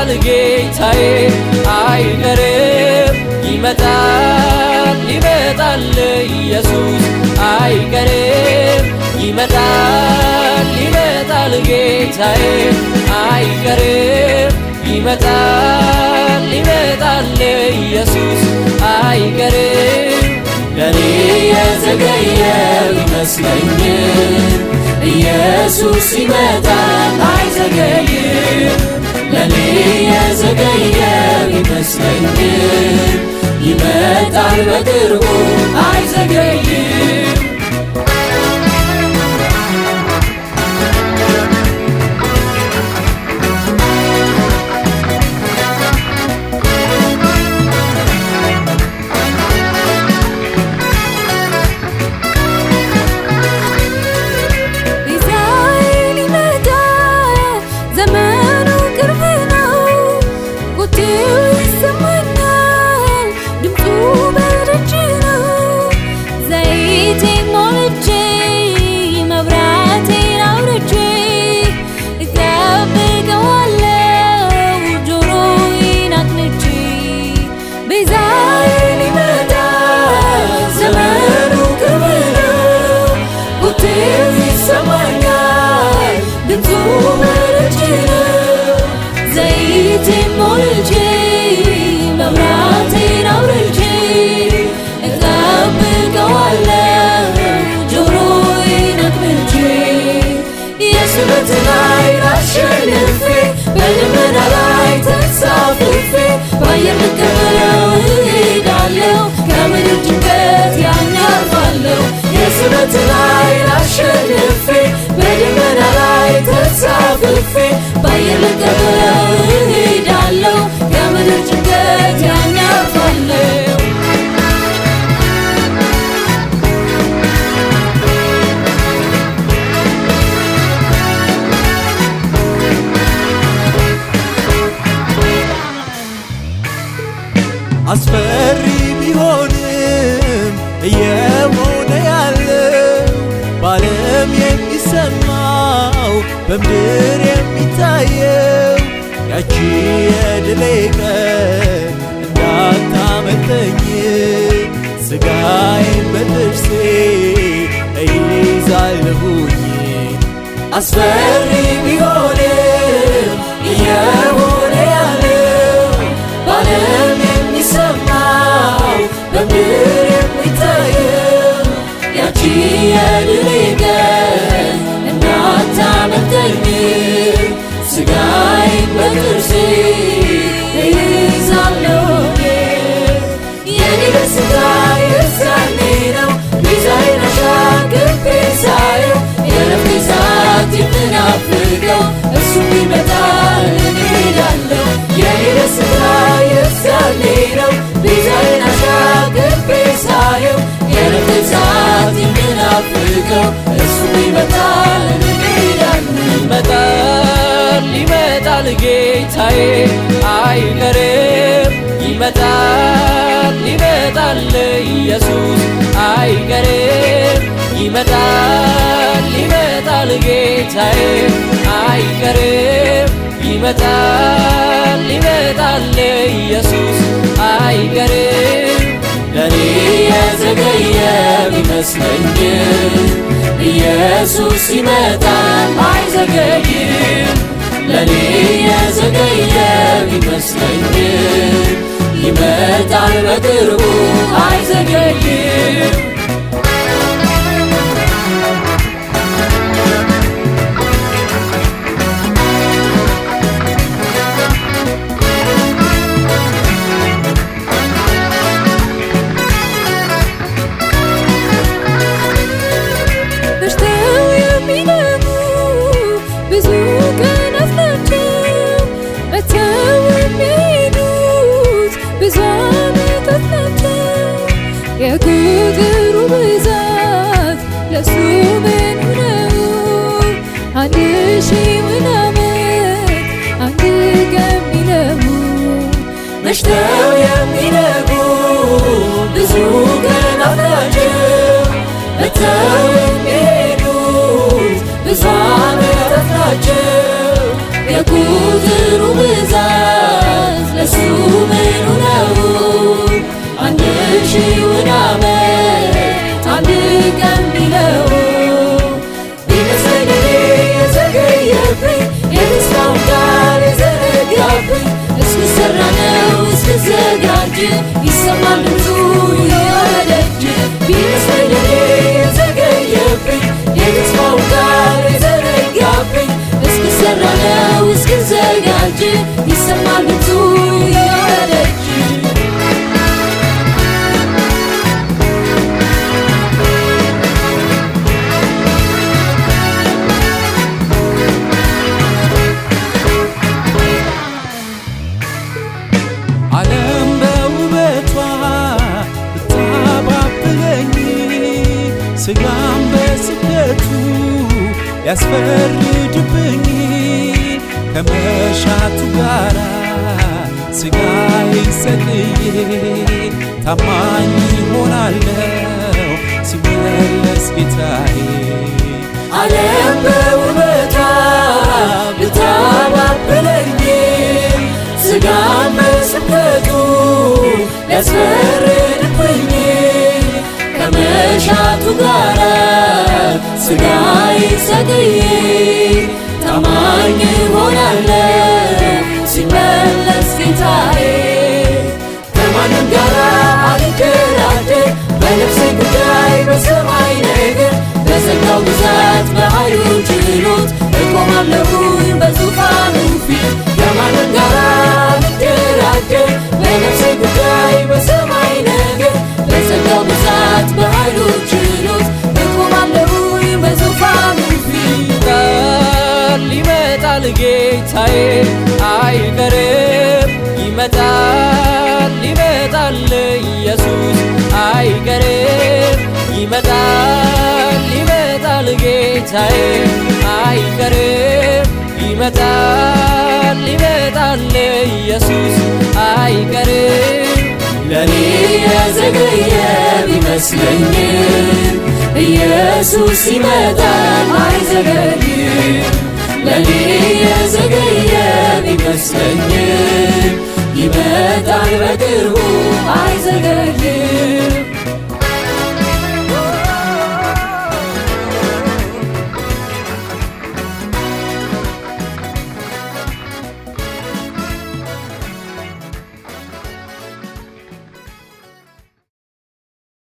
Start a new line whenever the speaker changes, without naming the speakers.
ይመጣል ጌታዬ አይቀርም ይመጣል ይመጣል ኢየሱስ አይቀርም ይመጣል ይመጣል ጌታዬ አይቀርም ይመጣል ይመጣል ኢየሱስ አይቀርም ለኔ የዘገየ ቢመስለኝ ኢየሱስ ይመጣል አይዘገይም ለኔ የዘገየ ቢመስለኝ ይመጣል በቅርቡ አይዘገይም
አስፈሪ ቢሆንም እየሆነ ያለው በዓለም የሚሰማው በምድር የሚታየው ያቺ የድሌ ቀን እንዳታመልጠኝ ሥጋዬን በጥርሴ እይዛለሁኝ አስፈሪ ቢሆንም እየሆነ ያለው በዓለም የሚሰማው በምድር የሚታየው ያቺ የድሌ ቀን እንዳታመልጠኝ ሥጋዬን በጥርሴ እይዛለሁኝ የኔ ደስታ የዛኔ ነው ቤዛዬን አሻግሬ ሳየው የዕረፍቴ ሰዓት የምናፍቀው እሱም ይመጣል እኔ እሄዳለሁ የኔ ደስታ የዛኔ ነው ቤዛዬን አሻግሬ ሳየው የዕረፍቴ ሰዓት የምናፍቀው እሱም ይመጣል እኔ እሄዳለሁ
ይመጣል ጌታዬ አይቀርም ይመጣል ይመጣል ኢየሱስ አይቀርም ይመጣል ይመጣል ጌታዬ አይቀርም ይመጣል ይመጣል ኢየሱስ አይቀርም ለኔ የዘገየ ቢመስለኝ ኢየሱስ ይመጣል አይዘገይም ለኔ የዘገየ ቢመስለኝ ይመጣል በቅርቡ አይዘገይም
የቁጥሩ ብዛት ለሱ ምን ነው? 1000 ዓመት አንድ ቀን ቢለሙ
መሽተው የሚነጉ ብዙ ቀናት ናቸው መጥተው የሚሄዱት ብዙ ዓመታት ናቸው
የቁጥሩ ብዛት ለሱ ምኑ ነው? 1000 ዓመት አንድ ቀን ቢለው ቢመስለኝ እኔ የዘገየብኝ የተስፋውን ቃል የዘነጋብኝ እስክሰራ ነው እስክዘጋጅ ይሰማል ድምፁ እየወደጅ ቢመስለኝ እኔ የዘገየብኝ የተስፋውን ቃል የዘነጋብኝ እስክሰራ ነው እስክዘጋጅ ይሰማል ድምፁ እየወደጅ
ዓለም በውበቷ ብታባብለኝ ሥጋም በስደቱ ያስፈርድብኝ ከመሻቱ ጋራ ሥጋዬን ሰቅዬ ታማኝ ሆናለሁ ሲመለስ ጌታዬ።
ዓለም በውበቷ ብታባብለኝ ሥጋም በስደቱ ያስፈርድብኝ ከመሻቱ ጋራ ሥጋዬን ሰቅዬ ታማኝ ሆናለሁ ሲመለስ ጌታዬ። ከማንም ጋር አልደራደር በነፍሴ ጉዳይ በሰማይ ነገር በጸጋው ብዛት በኃይሉ ችሎት እቆማለሁኝ በዙፋኑ ፊት። ከማንም ጋር አልደራደር በነፍሴ ጉዳይ በሰማይ ነገር በጸጋው ብዛት በኃይሉ ችሎት እቆማለሁኝ በዙፋኑ ፊት።
ይመጣል ጌታዬ አይቀርም ይመጣል ይመጣል ኢየሱስ አይቀርም ይመጣል ይመጣል ጌታዬ አይቀርም ይመጣል ይመጣል ኢየሱስ አይቀርም።
ለኔ የዘገየ ቢመስለኝም ኢየሱስ ይመጣል አይዘገይም። ለኔ የዘገየ ቢመስለኝም ይመጣል በቅርቡ